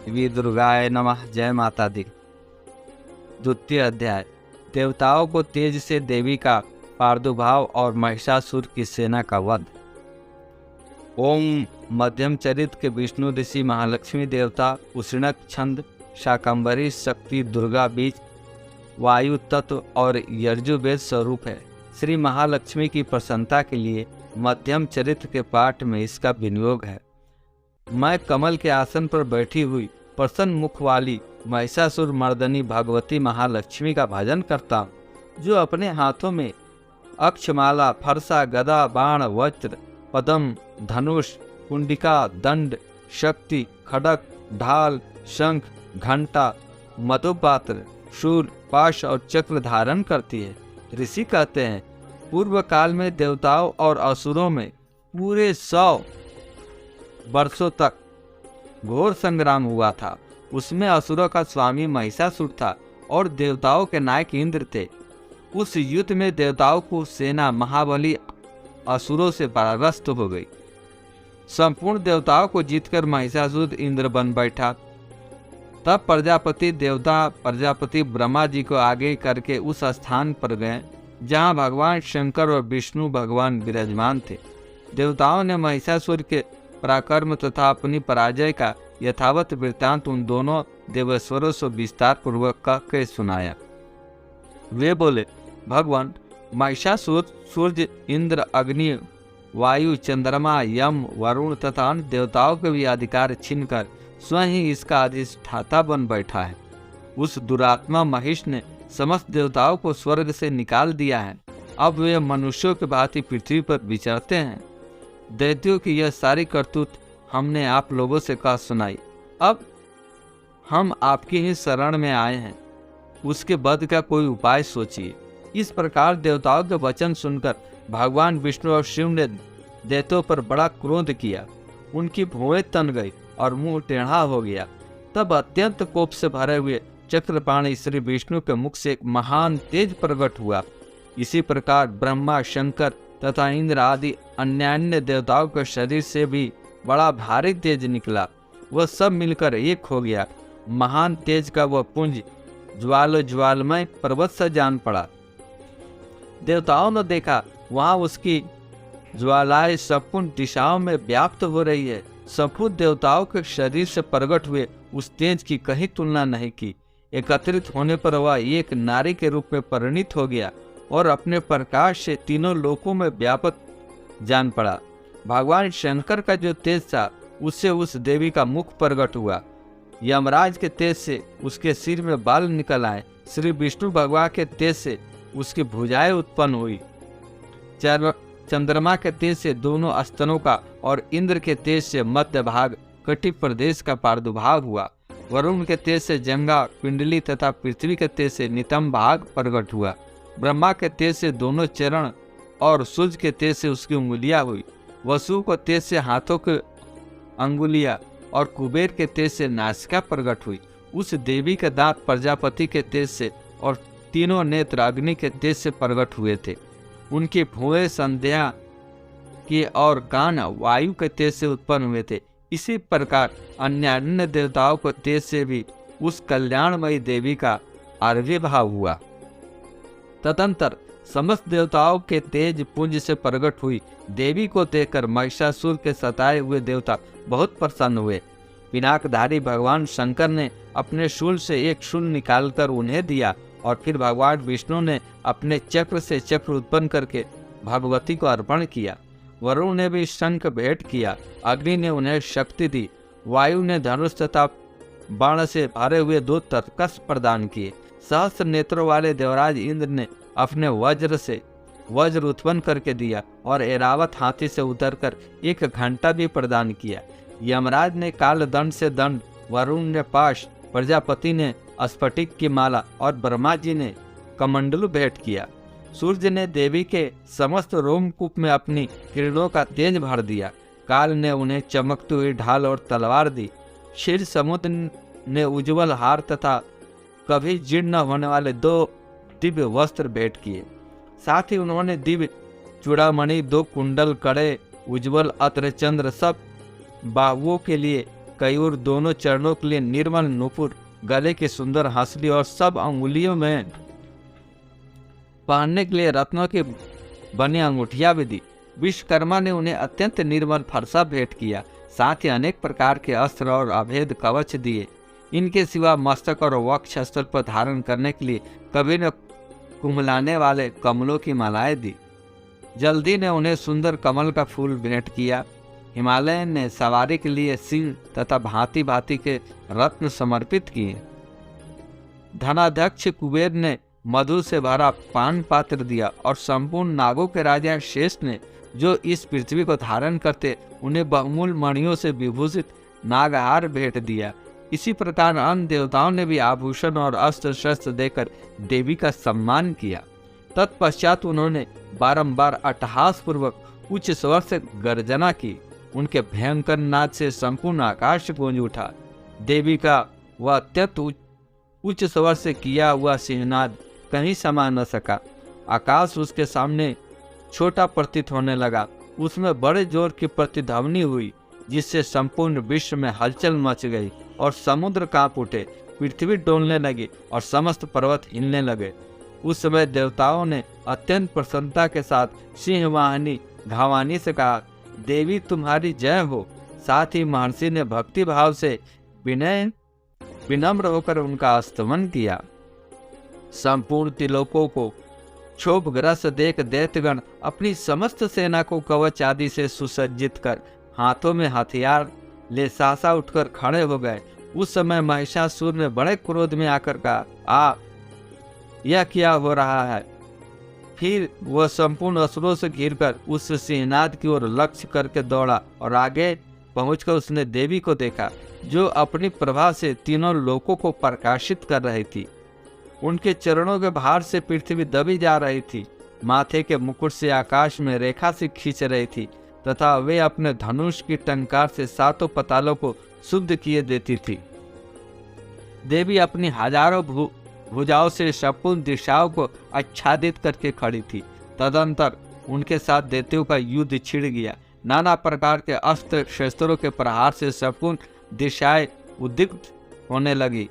देवी दुर्गाय नमः। जय माता दी। द्वितीय अध्याय। देवताओं को तेज से देवी का प्रादुर्भाव और महिषासुर की सेना का वध। ओम मध्यम चरित्र के विष्णु ऋषि महालक्ष्मी देवता उष्णक छंद शाकंभरी शक्ति दुर्गा बीज वायु तत्व और यजुर्वेद स्वरूप है। श्री महालक्ष्मी की प्रसन्नता के लिए मध्यम चरित्र के पाठ में इसका विनियोग है। मैं कमल के आसन पर बैठी हुई प्रसन्न मुख वाली महिषासुर मर्दनी भगवती महालक्ष्मी का भजन करता हूँ, जो अपने हाथों में अक्षमाला फरसा गदा बाण वज्र पदम धनुष कुंडिका दंड शक्ति खड़ग ढाल शंख घंटा मधुपात्र शूल पाश और चक्र धारण करती है। ऋषि कहते हैं, पूर्व काल में देवताओं और असुरों में पूरे 100 वर्षों तक घोर संग्राम हुआ था। उसमें असुरों का स्वामी महिषासुर था और देवताओं के नायक इंद्र थे। उस युद्ध में देवताओं को सेना महाबली असुरों से परास्त हो गई। संपूर्ण देवताओं को जीतकर महिषासुर इंद्र बन बैठा। तब प्रजापति ब्रह्मा जी को आगे करके उस स्थान पर गए जहां भगवान शंकर और विष्णु भगवान विराजमान थे। देवताओं ने महिषासुर के पराक्रम तथा अपनी पराजय का यथावत वृत्तांत उन दोनों देवेश्वरों से विस्तार पूर्वक कह के सुनाया। वे बोले, भगवान महिषासुर सूर्य इंद्र अग्नि वायु चंद्रमा यम वरुण तथा अन्य देवताओं के भी अधिकार छीनकर स्वयं ही इसका अधिष्ठाता बन बैठा है। उस दुरात्मा महिष ने समस्त देवताओं को स्वर्ग से निकाल दिया है। अब वे मनुष्यों के भांति पृथ्वी पर विचरते हैं। दैत्यों की यह सारी करतूत हमने आप लोगों से कह सुनाई। अब हम आपकी ही शरण में आए हैं, उसके वध का कोई उपाय सोचिए। इस प्रकार देवताओं के वचन सुनकर भगवान विष्णु और शिव ने दैत्यों पर बड़ा क्रोध किया। उनकी भौहें तन गई और मुंह टेढ़ा हो गया। तब अत्यंत कोप से भरे हुए चक्रपाणी श्री विष्णु के मुख से एक महान तेज प्रकट हुआ। इसी प्रकार ब्रह्मा शंकर तथा इंद्र आदि अन्य देवताओं के शरीर से भी बड़ा भारी तेज निकला। वह सब मिलकर एक हो गया। महान तेज का वह पुंज ज्वालमय पर्वत से जान पड़ा। देवताओं ने देखा, वहां उसकी ज्वालाएं संपूर्ण दिशाओं में व्याप्त हो रही है। संपूर्ण देवताओं के शरीर से प्रकट हुए उस तेज की कहीं तुलना नहीं की। एकत्रित होने पर वह एक नारी के रूप में परिणित हो गया और अपने प्रकाश से तीनों लोकों में व्यापक जान पड़ा। भगवान शंकर का जो तेज था, उससे उस देवी का मुख प्रकट हुआ। यमराज के तेज से उसके सिर में बाल निकल आए। श्री विष्णु भगवान के तेज से उसकी भुजाएं उत्पन्न हुई। चंद्रमा के तेज से दोनों स्तनों का और इंद्र के तेज से मध्य भाग कटि प्रदेश का प्रादुर्भाव हुआ। वरुण के तेज से जंगा पिंडली तथा पृथ्वी के तेज से नितंब भाग प्रकट हुआ। ब्रह्मा के तेज से दोनों चरण और सूर्य के तेज से उसकी उंगलियां हुई। वसु को तेज से हाथों के अंगुलियां और कुबेर के तेज से नासिका प्रकट हुई। उस देवी के दांत प्रजापति के तेज से और तीनों नेत्र अग्नि के तेज से प्रकट हुए थे। उनकी भुएं संध्या के और कान वायु के तेज से उत्पन्न हुए थे। इसी प्रकार अन्य देवताओं को तेज से भी उस कल्याणमयी देवी का आविर्भाव हुआ। तदंतर समस्त देवताओं के तेज पुंज से प्रकट हुई देवी को देखकर महिषासुर के सताए हुए देवता बहुत प्रसन्न हुए। पिनाकधारी भगवान शंकर ने अपने शूल से एक शूल निकालकर उन्हें दिया और फिर भगवान विष्णु ने अपने चक्र से चक्र उत्पन्न करके भगवती को अर्पण किया। वरुण ने भी शंख भेंट किया। अग्नि ने उन्हें शक्ति दी। वायु ने धनुष तथा बाण से भरे हुए 2 तरकस प्रदान किए। सहस्त्र नेत्रों वाले देवराज इंद्र ने अपने वज्र से वज्र उत्पन्न करके दिया और ऐरावत हाथी से उतरकर एक घंटा भी प्रदान किया। यमराज ने काल दंड से दंड, वरुण ने पाश, प्रजापति ने स्फटिक की माला और ब्रह्मा जी ने कमंडलू भेंट किया। सूर्य ने देवी के समस्त रोमकूप में अपनी किरणों का तेज भर दिया। काल ने उन्हें चमकती हुई ढाल और तलवार दी। क्षीर समुद्र ने उज्जवल हार तथा कभी जीर्ण न होने वाले 2 दिव्य वस्त्र भेंट किए। साथ ही उन्होंने दिव्य चूड़ामणि, 2 कुंडल, कड़े, उज्जवल अत्र चंद्र सब बाहुओं के लिए कयूर, दोनों चरणों के लिए निर्मल नूपुर, गले की सुंदर हंसली और सब अंगुलियों में पहनने के लिए रत्नों की बनी अंगूठियां भी दी। विश्वकर्मा ने उन्हें अत्यंत निर्मल फरसा भेंट किया, साथ ही अनेक प्रकार के अस्त्र और अभेद कवच दिए। इनके सिवा मस्तक और वक्ष स्थल पर धारण करने के लिए कवि ने कुम्हलाने वाले कमलों की मालाएं दी। जल्दी ने उन्हें सुंदर कमल का फूल भेंट किया। हिमालय ने सवारी के लिए सिंह तथा भांति भांति के रत्न समर्पित किए। धनाध्यक्ष कुबेर ने मधु से भरा पान पात्र दिया और संपूर्ण नागों के राजा शेष ने, जो इस पृथ्वी को धारण करते, उन्हें बहुमूल्य मणियों से विभूषित नागहार भेंट दिया। इसी प्रकार अन्य देवताओं ने भी आभूषण और अस्त्र शस्त्र देकर देवी का सम्मान किया। तत्पश्चात उन्होंने बारंबार अट्टहास पूर्वक उच्च स्वर से गर्जना की। उनके भयंकर नाद से संपूर्ण आकाश गूंज उठा। देवी का वह अत्यंत उच्च स्वर से किया हुआ सिंहनाद कहीं समा न सका। आकाश उसके सामने छोटा प्रतीत होने लगा। उसमें बड़े जोर की प्रतिध्वनि हुई, जिससे संपूर्ण विश्व में हलचल मच गई और समुद्र कांप उठे, पृथ्वी डोलने लगी और समस्त पर्वत हिलने लगे। उस समय देवताओं ने अत्यंत प्रसन्नता के साथ सिंहवाहिनी घावानी से कहा, देवी तुम्हारी जय हो। साथ ही महर्षि ने भक्ति भाव से विनम्र होकर उनका स्तवन किया। संपूर्ण त्रिलोकों को क्षोभग्रस्त देख दैत्यगण अपनी समस्त सेना को कवच आदि से सुसज्जित कर हाथों में हथियार ले सासा उठकर खड़े हो गए। उस समय महिषासुर ने बड़े क्रोध में आकर कहा, यह क्या हो रहा है? फिर वह संपूर्ण असुरों से घिरकर उस सिंहनाद की ओर लक्ष्य करके दौड़ा और आगे पहुंचकर उसने देवी को देखा, जो अपनी प्रभा से तीनों लोकों को प्रकाशित कर रही थी। उनके चरणों के भार से पृथ्वी दबी जा रही थी। माथे के मुकुट से आकाश में रेखा से खींच रही थी तथा वे अपने धनुष की टंकार से सातों पतालों को शुद्ध किए देती थी। देवी अपनी हजारों भुजाओं से संपूर्ण दिशाओं को आच्छादित करके खड़ी थी। तदंतर उनके साथ दैत्यों का युद्ध छिड़ गया। नाना प्रकार के अस्त्र शस्त्रों के प्रहार से संपूर्ण दिशाएं उद्विग्न होने लगी।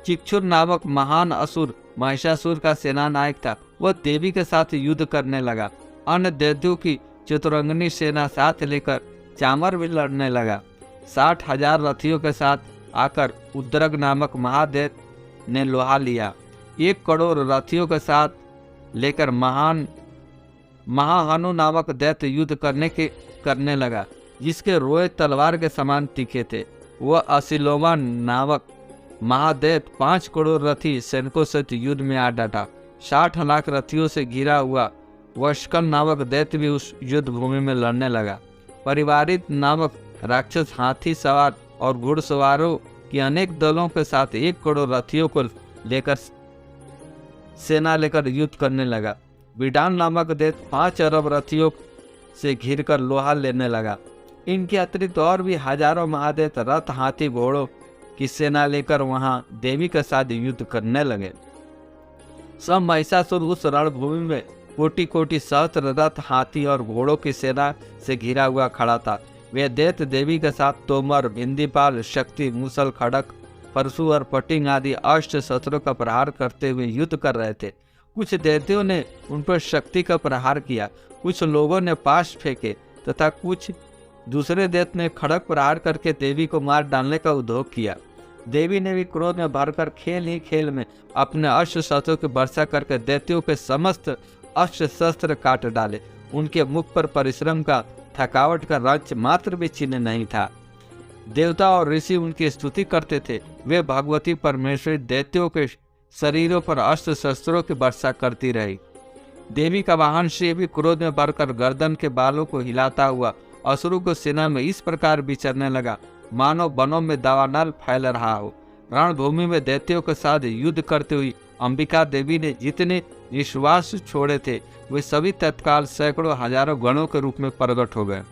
चिक्षुर नामक महान असुर महिषासुर का सेनानायक था। वह देवी के साथ युद्ध करने लगा। अन्य दैत्यों की चतुरंगनी सेना साथ लेकर चामर भी लड़ने लगा। 60,000 रथियों के साथ आकर उद्रग नामक महादैत्य ने लोहा लिया। 1 करोड़ रथियों के साथ लेकर महाहनु नामक दैत्य युद्ध करने लगा, जिसके रोए तलवार के समान तीखे थे। वह असिलोमा नामक महादैत्य 5 करोड़ रथी सैनिकों से युद्ध में आ डटा। 60 लाख रथियों से घिरा हुआ वशकन नामक दैत्य भी उस युद्ध भूमि में लड़ने लगा। परिवारित नामक राक्षस हाथी सवार और घुड़सवारों की अनेक दलों के साथ 1 करोड़ रथियों को लेकर सेना लेकर युद्ध करने लगा। विडान नामक दैत्य 5 अरब रथियों से घिरकर लोहा लेने लगा। इनके अतिरिक्त और भी हजारों महादैत्य रथ, हाथी, घोड़ों की सेना लेकर वहां देवी के साथ युद्ध करने लगे। सब महिषासुर उस रणभूमि में कोटि कोटि सहस्त्र रथ, हाथी और घोड़ों की सेना से घिरा हुआ खड़ा था। वे दैत्य देवी के साथ तोमर, भिंदीपाल, शक्ति, मूसल, खड़क, परशु और पटिंग आदि अष्ट शस्त्रों का प्रहार करते हुए युद्ध कर रहे थे। कुछ दैत्यों ने उन पर शक्ति का प्रहार किया, कुछ लोगों ने पाश फेंके तथा कुछ दूसरे दैत्य ने खड़क प्रहार करके देवी को मार डालने का उद्योग किया। देवी ने भी क्रोध में भरकर खेल ही खेल में अपने अस्त्र शस्त्रों की वर्षा करके दैत्यों के समस्त अस्त्र शस्त्र काट डाले। उनके मुख पर परिश्रम का, थकावट का रंच मात्र भी चिन्ह नहीं था। देवता और ऋषि उनकी स्तुति करते थे। वे भगवती परमेश्वरी दैत्यों के शरीरों पर अस्त्र शस्त्रों की वर्षा करती रही। देवी का वाहन श्री भी क्रोध में भरकर गर्दन के बालों को हिलाता हुआ असुरों को सेना में इस प्रकार विचरने लगा, मानो वनों में दावानल फैल रहा हो। रणभूमि में दैत्यों के साथ युद्ध करते हुए अंबिका देवी ने जितने निश्वास छोड़े थे, वे सभी तत्काल सैकड़ों हजारों गणों के रूप में प्रकट हो गए।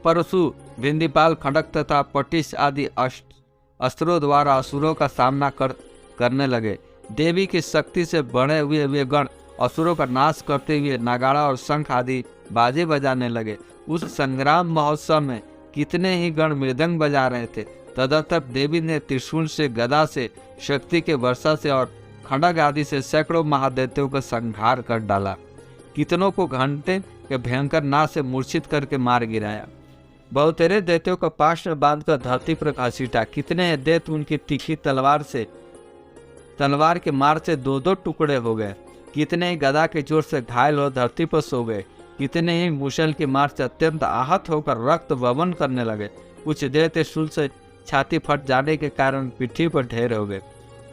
परशु, भिंदीपाल, खड़क तथा पटिश आदि अस्त्रों द्वारा असुरों का सामना करने लगे। देवी की शक्ति से बने हुए वे गण असुरों का नाश करते हुए नगाड़ा और शंख आदि बाजे बजाने लगे। उस संग्राम महोत्सव में कितने ही गण मृदंग बजा रहे थे। तदर्थर देवी ने त्रिशूल से, गदा से, शक्ति के वर्षा से और खड्ग आदि से सैकड़ों महादैत्यों का संहार कर डाला। कितनों को घंटे के भयंकर नाद से मूर्छित करके मार गिराया। बहुतेरे दैत्यों का पाश में बांधकर धरती पर घसीटा। कितने दैत्य उनकी तीखी तलवार के मार से दो दो टुकड़े हो गए। कितने ही गदा के जोर से घायल हो धरती पर सो गए। कितने ही मुशल की मार से अत्यंत आहत होकर रक्त वमन करने लगे। कुछ दैत्य शूल से छाती फट जाने के कारण पृथ्वी पर ढेर हो गए।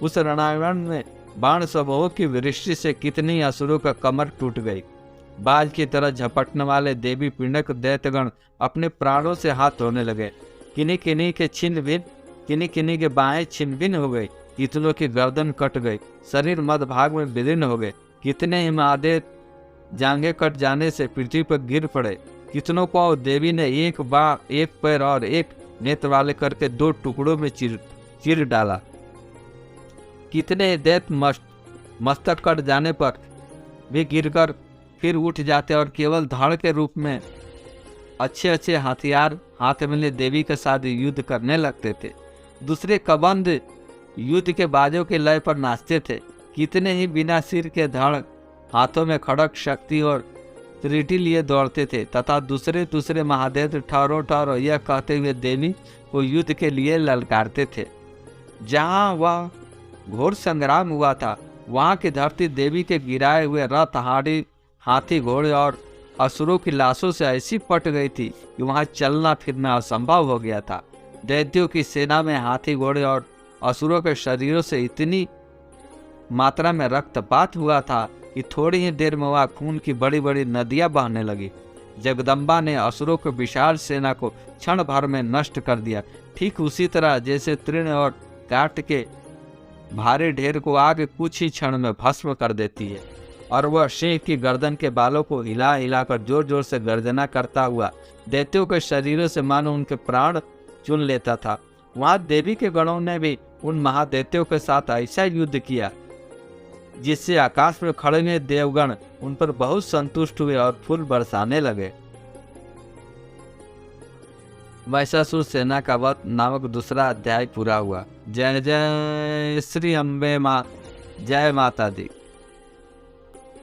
उस रणांगण में बाण समूहों की वृष्टि से कितनी असुरों का कमर टूट गई। बाज की तरह झपटने वाले देवी पिंडक दैत्यगण अपने प्राणों से हाथ धोने लगे। किन्हीं किन्हीं के किन्हीं के बाहें छिन्न भिन्न हो गई। कितनों की गर्दन कट गई, शरीर मध्य भाग में विलीन हो गए। कितने ही महादेव जांघें कट जाने से पृथ्वी पर गिर पड़े। कितनों को देवी ने एक पैर और एक नेत्र वाले करके दो टुकड़ों में चीर डाला। कितने दैत्य मस्तक कट जाने पर भी गिरकर फिर उठ जाते और केवल धड़ के रूप में अच्छे हथियार हाथ में ले देवी के साथ युद्ध करने लगते थे। दूसरे कबंध युद्ध के बाजों के लय पर नाचते थे। कितने ही बिना सिर के धड़ हाथों में खड़ग, शक्ति और त्रिटी लिए दौड़ते थे तथा दूसरे महादेव ठहरो यह कहते हुए देवी को युद्ध के लिए ललकारते थे। जहाँ वह घोर संग्राम हुआ था वहाँ की धरती देवी के गिराए हुए रथ, हाथी, घोड़े और असुरों की लाशों से ऐसी पट गई थी कि वहाँ चलना फिरना असंभव हो गया था। दैत्यों की सेना में हाथी, घोड़े और असुरों के शरीरों से इतनी मात्रा में रक्तपात हुआ था कि थोड़ी ही देर में वहाँ खून की बड़ी बड़ी नदियां बहने लगी। जगदम्बा ने असुरों की विशाल सेना को क्षण भर में नष्ट कर दिया। ठीक उसी तरह जैसे तृण और काट के भारी ढेर को आग कुछ ही क्षण में भस्म कर देती है, और वह सिंह की गर्दन के बालों को हिला हिलाकर जोर जोर से गर्जना करता हुआ दैत्यों के शरीरों से मानो उनके प्राण चुन लेता था। वहां देवी के गणों ने भी उन महादैत्यों के साथ ऐसा युद्ध किया जिससे आकाश में खड़े हुए देवगण उन पर बहुत संतुष्ट हुए और फूल बरसाने लगे। महिषासुर सेना का वध नामक दूसरा अध्याय पूरा हुआ। जय जय श्री अम्बे माँ, जय माता दी।